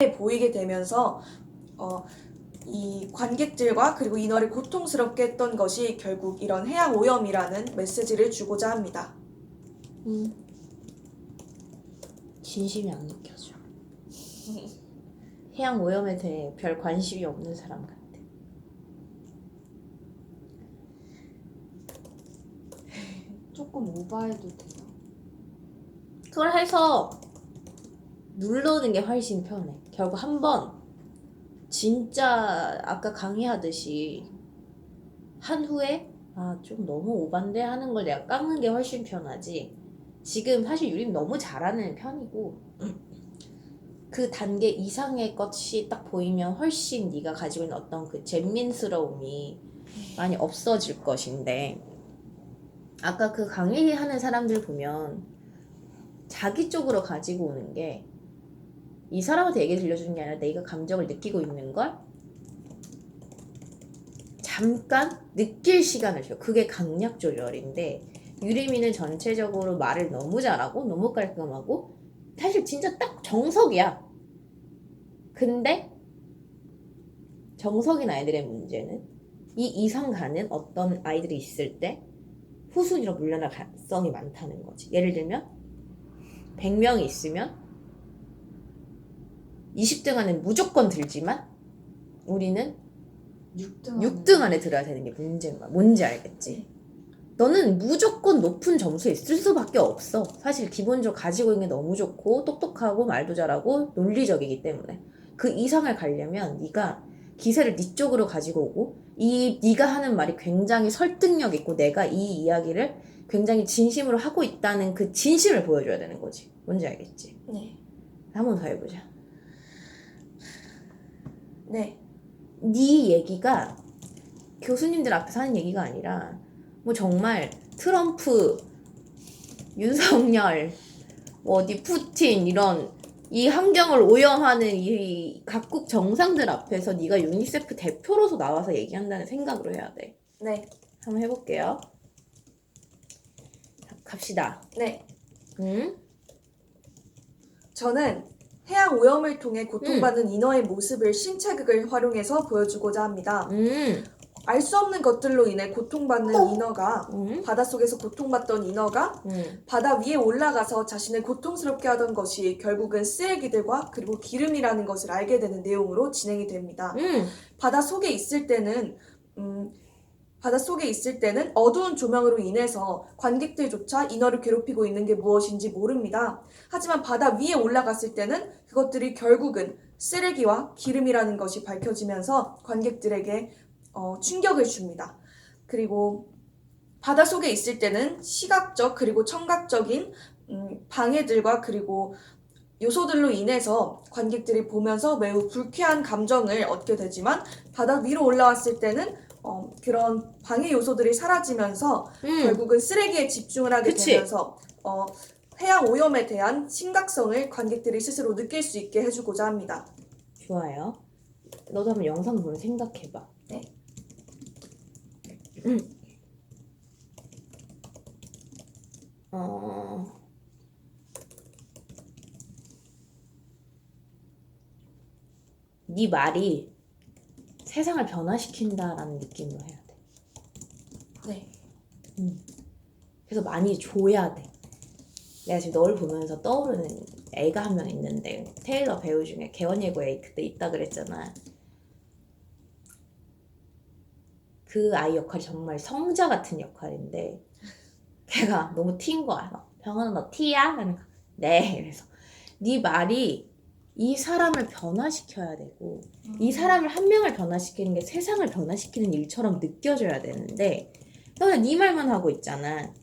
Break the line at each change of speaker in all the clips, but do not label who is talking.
보이게 되면서 이 관객들과 그리고 인어를 고통스럽게 했던 것이 결국 이런 해양 오염이라는 메시지를 주고자 합니다.
진심이 안 느껴져. 해양 오염에 대해 별 관심이 없는 사람 같아.
조금 오버해도 돼요?
그걸 해서 누르는 게 훨씬 편해. 결국 한번 진짜 아까 강의하듯이 한 후에 좀 너무 오반데 하는 걸 내가 깎는 게 훨씬 편하지. 지금 사실 유림 너무 잘하는 편이고 그 단계 이상의 것이 딱 보이면 훨씬 네가 가지고 있는 어떤 그 잼민스러움이 많이 없어질 것인데, 아까 그 강의하는 사람들 보면 자기 쪽으로 가지고 오는 게 이 사람한테 얘기 들려주는 게 아니라 내가 감정을 느끼고 있는 걸 잠깐 느낄 시간을 줘요. 그게 강약 조절인데, 유리미는 전체적으로 말을 너무 잘하고 너무 깔끔하고 사실 진짜 딱 정석이야. 근데 정석인 아이들의 문제는 이 이상 가는 어떤 아이들이 있을 때 후순위로 물러날 가능성이 많다는 거지. 예를 들면 100명이 있으면 20등 안에 무조건 들지만 우리는 6등 안에 들어야 되는 게 문제인 거야. 뭔지 알겠지? 너는 무조건 높은 점수에 있을 수밖에 없어. 사실 기본적으로 가지고 있는 게 너무 좋고 똑똑하고 말도 잘하고 논리적이기 때문에 그 이상을 가려면 네가 기세를 네 쪽으로 가지고 오고 네가 하는 말이 굉장히 설득력 있고 내가 이 이야기를 굉장히 진심으로 하고 있다는 그 진심을 보여줘야 되는 거지. 뭔지 알겠지?
네.
한 번 더 해보자.
네.
네 얘기가 교수님들 앞에서 하는 얘기가 아니라 뭐 정말 트럼프, 윤석열, 어디 푸틴 이런 이 환경을 오염하는 이 각국 정상들 앞에서 네가 유니세프 대표로서 나와서 얘기한다는 생각으로 해야 돼.
네.
한번 해볼게요. 갑시다.
네.
응?
저는 해양 오염을 통해 고통받는 인어의 모습을 신체극을 활용해서 보여주고자 합니다. 알 수 없는 것들로 인해 고통받는 인어가 바닷속에서 고통받던 인어가 바다 위에 올라가서 자신을 고통스럽게 하던 것이 결국은 쓰레기들과 그리고 기름이라는 것을 알게 되는 내용으로 진행이 됩니다. 바닷속에 있을 때는 어두운 조명으로 인해서 관객들조차 인어를 괴롭히고 있는 게 무엇인지 모릅니다. 하지만 바다 위에 올라갔을 때는 그것들이 결국은 쓰레기와 기름이라는 것이 밝혀지면서 관객들에게 충격을 줍니다. 그리고 바닷속에 있을 때는 시각적 그리고 청각적인 방해들과 그리고 요소들로 인해서 관객들이 보면서 매우 불쾌한 감정을 얻게 되지만 바다 위로 올라왔을 때는 그런 방해 요소들이 사라지면서 결국은 쓰레기에 집중을 하게 되면서 해양 오염에 대한 심각성을 관객들이 스스로 느낄 수 있게 해주고자 합니다.
좋아요. 너도 한번 영상 보면 생각해봐.
네.
네 말이 세상을 변화시킨다라는 느낌으로 해야 돼.
네.
그래서 많이 줘야 돼. 내가 지금 널 보면서 떠오르는 애가 한 명 있는데, 테일러 배우 중에 개원예고 애 그때 있다 그랬잖아. 그 아이 역할이 정말 성자 같은 역할인데 걔가 너무 T인 거야. 병원은 너 T야? 네. 그래서 네 말이 이 사람을 변화시켜야 되고 이 사람을 한 명을 변화시키는 게 세상을 변화시키는 일처럼 느껴져야 되는데 너는 네 말만 하고 있잖아.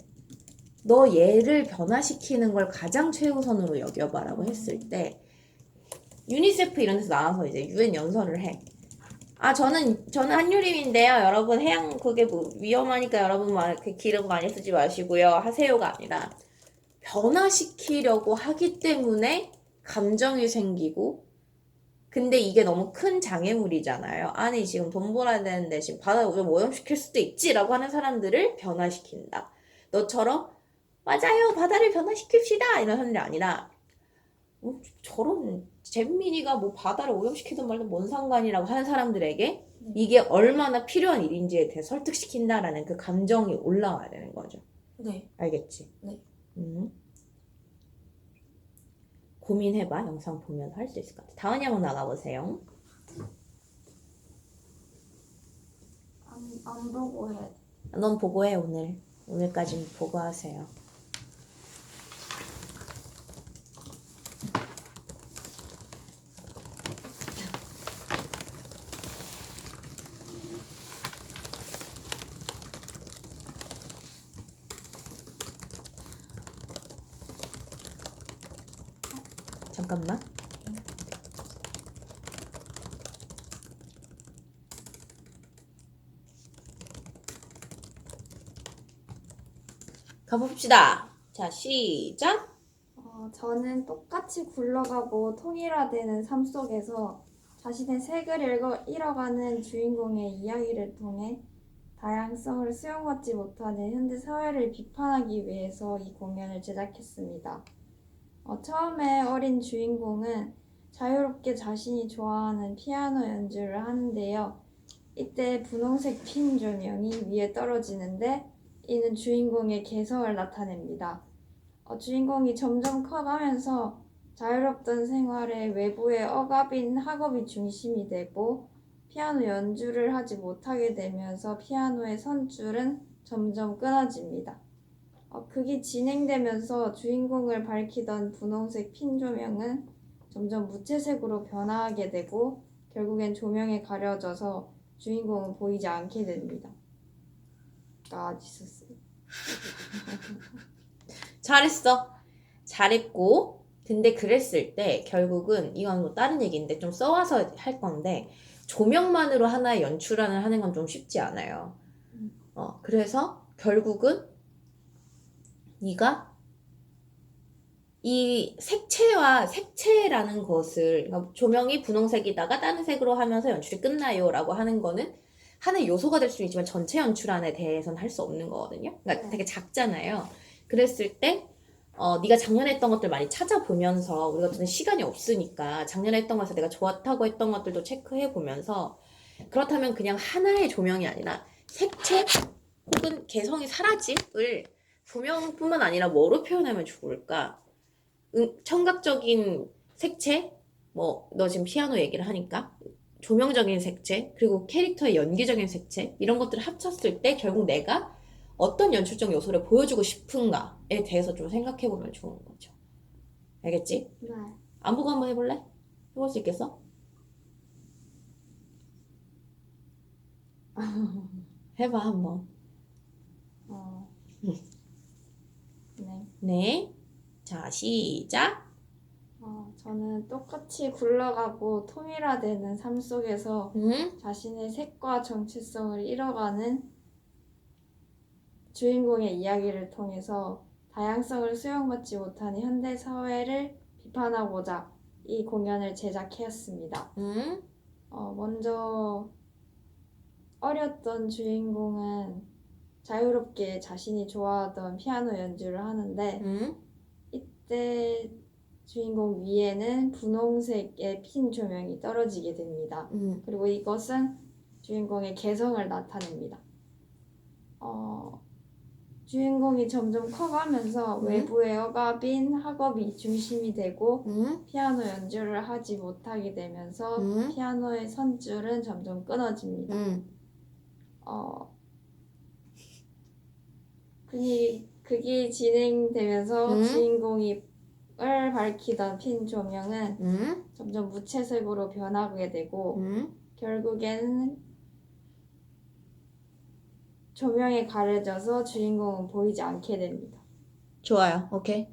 너 얘를 변화시키는 걸 가장 최우선으로 여겨봐라고 했을 때 유니세프 이런 데서 나와서 이제 UN 연설을 해. 저는 한유림인데요. 여러분 해양 그게 뭐 위험하니까 여러분 막 기름 많이 쓰지 마시고요. 하세요가 아니라 변화시키려고 하기 때문에 감정이 생기고 근데 이게 너무 큰 장애물이잖아요. 아니 지금 돈 벌어야 되는데 지금 바다 좀 오염시킬 수도 있지라고 하는 사람들을 변화시킨다. 너처럼 맞아요 바다를 변화시킵시다 이런 사람들이 아니라 저런 잼민이가 뭐 바다를 오염시키든 말든 뭔 상관이라고 하는 사람들에게 이게 얼마나 필요한 일인지에 대해 설득시킨다라는 그 감정이 올라와야 되는 거죠.
네.
알겠지?
네.
고민해봐. 영상 보면 할 수 있을 것 같아. 다은이 한번 나가보세요.
안 보고 해.
넌 보고해 오늘. 오늘까지는 보고하세요. 잠깐만. 가봅시다. 자, 시작.
저는 똑같이 굴러가고 통일화되는 삶 속에서 자신의 색을 잃어가는 주인공의 이야기를 통해 다양성을 수용받지 못하는 현대 사회를 비판하기 위해서 이 공연을 제작했습니다. 처음에 어린 주인공은 자유롭게 자신이 좋아하는 피아노 연주를 하는데요. 이때 분홍색 핀 조명이 위에 떨어지는데 이는 주인공의 개성을 나타냅니다. 주인공이 점점 커가면서 자유롭던 생활에 외부의 억압인 학업이 중심이 되고 피아노 연주를 하지 못하게 되면서 피아노의 선줄은 점점 끊어집니다. 극이 진행되면서 주인공을 밝히던 분홍색 핀 조명은 점점 무채색으로 변화하게 되고 결국엔 조명에 가려져서 주인공은 보이지 않게 됩니다. 있었어요.
잘했어. 잘했고. 근데 그랬을 때 결국은 이건 뭐 다른 얘기인데 좀 써와서 할 건데 조명만으로 하나의 연출을 하는 건 좀 쉽지 않아요. 그래서 결국은 네가 이 색채라는 것을 그러니까 조명이 분홍색이다가 다른 색으로 하면서 연출이 끝나요 라고 하는 거는 하나의 요소가 될 수는 있지만 전체 연출안에 대해서는 할 수 없는 거거든요. 그러니까 되게 작잖아요. 그랬을 때 네가 작년에 했던 것들 많이 찾아보면서 우리 같은 시간이 없으니까 작년에 했던 것에서 내가 좋았다고 했던 것들도 체크해보면서 그렇다면 그냥 하나의 조명이 아니라 색채 혹은 개성이 사라짐을 조명뿐만 아니라 뭐로 표현하면 좋을까? 청각적인 색채, 뭐 너 지금 피아노 얘기를 하니까 조명적인 색채, 그리고 캐릭터의 연기적인 색채 이런 것들을 합쳤을 때 결국 내가 어떤 연출적 요소를 보여주고 싶은가에 대해서 좀 생각해보면 좋은 거죠. 알겠지?
네.
안 보고 한번 해볼래? 해볼 수 있겠어? 해봐 한번.
네.
네. 자, 시작.
저는 똑같이 굴러가고 통일화되는 삶 속에서 자신의 색과 정체성을 잃어가는 주인공의 이야기를 통해서 다양성을 수용받지 못하는 현대 사회를 비판하고자 이 공연을 제작했습니다. 먼저 어렸던 주인공은 자유롭게 자신이 좋아하던 피아노 연주를 하는데 이때 주인공 위에는 분홍색의 핀 조명이 떨어지게 됩니다. 그리고 이것은 주인공의 개성을 나타냅니다. 주인공이 점점 커가면서 외부의 억압인 학업이 중심이 되고 피아노 연주를 하지 못하게 되면서 피아노의 선줄은 점점 끊어집니다. 극이 진행되면서 주인공이 을 밝히던 핀 조명은 점점 무채색으로 변하게 되고 결국에는 조명에 가려져서 주인공은 보이지 않게 됩니다.
좋아요. 오케이.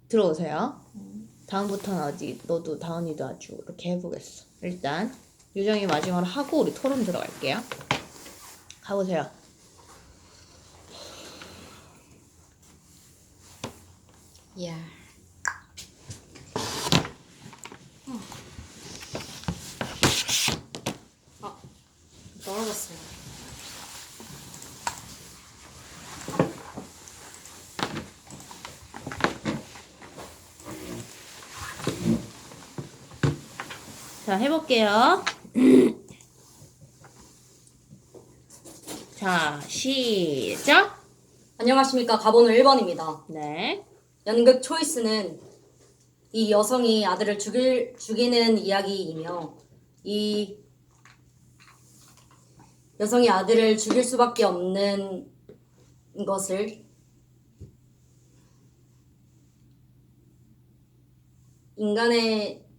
들어오세요. 다음부터는 너도 다은이도 아주 이렇게 해보겠어. 일단 유정이 마지막으로 하고 우리 토론 들어갈게요. 가보세요.
이야. 떨어졌어요.
자, 해볼게요. 자, 시작.
안녕하십니까. 가번호 1번입니다.
네.
연극 초이스는 이 여성이 아들을 죽이는 이야기이며 이 여성이 아들을 죽일 수밖에 없는 것을 인간의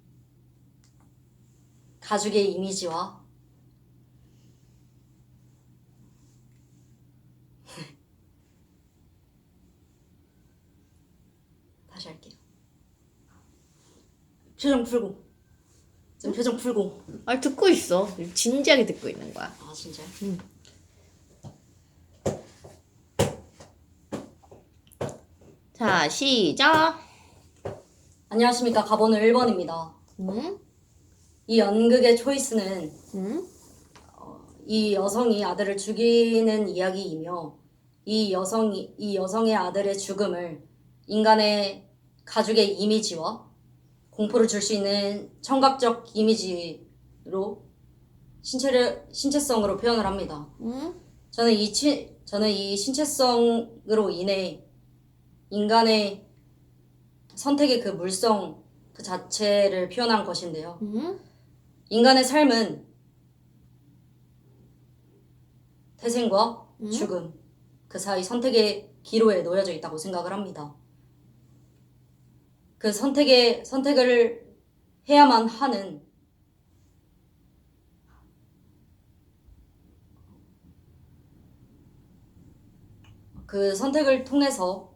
가죽의 이미지와 다시 할게요. 표정 풀고. 좀 표정 풀고.
아, 듣고 있어. 진지하게 듣고 있는 거야.
아, 진짜요?
자, 시작.
안녕하십니까. 가번호 1번입니다.
응?
이 연극의 초이스는
응?
이 여성이 아들을 죽이는 이야기이며 이 여성의 아들의 죽음을 인간의 가죽의 이미지와 공포를 줄 수 있는 청각적 이미지로 신체성으로 표현을 합니다.
응?
저는 이 신체성으로 인해 인간의 선택의 그 물성 그 자체를 표현한 것인데요.
응?
인간의 삶은 태생과
음?
죽음 그 사이 선택의 기로에 놓여져 있다고 생각을 합니다. 그 선택을 해야만 하는 그 선택을 통해서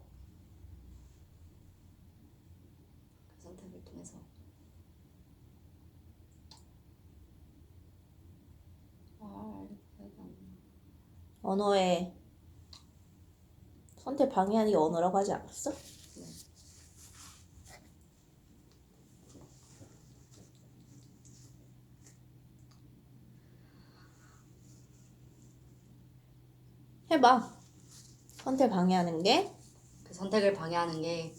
언어의 선택 방해하는 게 언어라고 하지 않았어? 해봐. 선택 방해하는 게
그 선택을 방해하는 게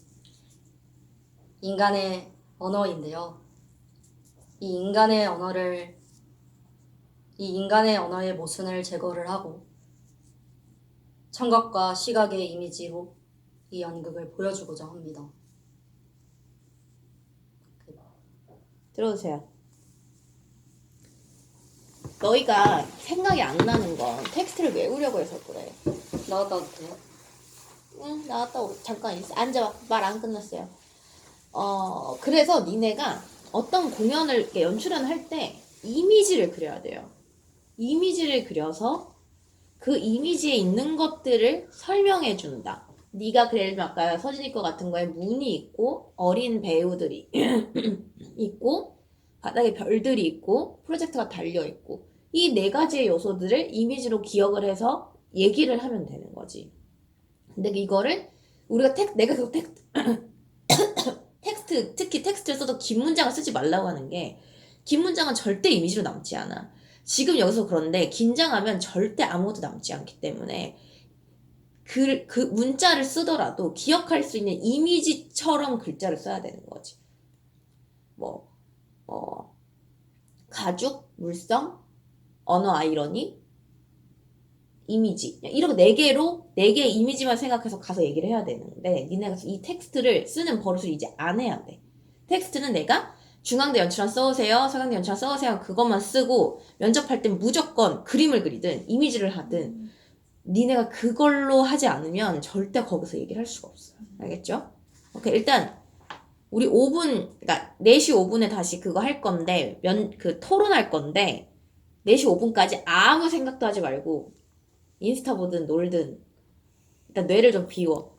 인간의 언어인데요. 이 인간의 언어의 모순을 제거를 하고 청각과 시각의 이미지로 이 연극을 보여주고자 합니다.
들어주세요. 너희가 생각이 안 나는 건 텍스트를 외우려고 해서 그래.
나갔다 와도 돼요?
응, 나왔다 잠깐 앉아봐. 말 안 끝났어요. 그래서 니네가 어떤 공연을 이렇게 연출을 할 때 이미지를 그려야 돼요. 이미지를 그려서 그 이미지에 있는 것들을 설명해 준다. 네가 그래도 아까 서진이 거 같은 거에 문이 있고 어린 배우들이 있고 바닥에 별들이 있고 프로젝터가 달려 있고 이 네 가지의 요소들을 이미지로 기억을 해서 얘기를 하면 되는 거지. 근데 이거를 우리가 내가 그 텍스트 특히 텍스트를 써도 긴 문장을 쓰지 말라고 하는 게 긴 문장은 절대 이미지로 남지 않아. 지금 여기서 그런데 긴장하면 절대 아무것도 남지 않기 때문에 그 문자를 쓰더라도 기억할 수 있는 이미지처럼 글자를 써야 되는 거지. 가죽, 물성, 언어 아이러니, 이미지. 이렇게 네 개의 이미지만 생각해서 가서 얘기를 해야 되는데 니네가 이 텍스트를 쓰는 버릇을 이제 안 해야 돼. 텍스트는 내가 중앙대 연출한 써오세요, 서강대 연출한 써오세요 그것만 쓰고 면접할 땐 무조건 그림을 그리든 이미지를 하든 니네가 그걸로 하지 않으면 절대 거기서 얘기를 할 수가 없어요. 알겠죠? 오케이, 일단 우리 5분, 그러니까 4시 5분에 다시 그거 할 건데 토론할 건데 4시 5분까지 아무 생각도 하지 말고 인스타 보든 놀든 일단 뇌를 좀 비워.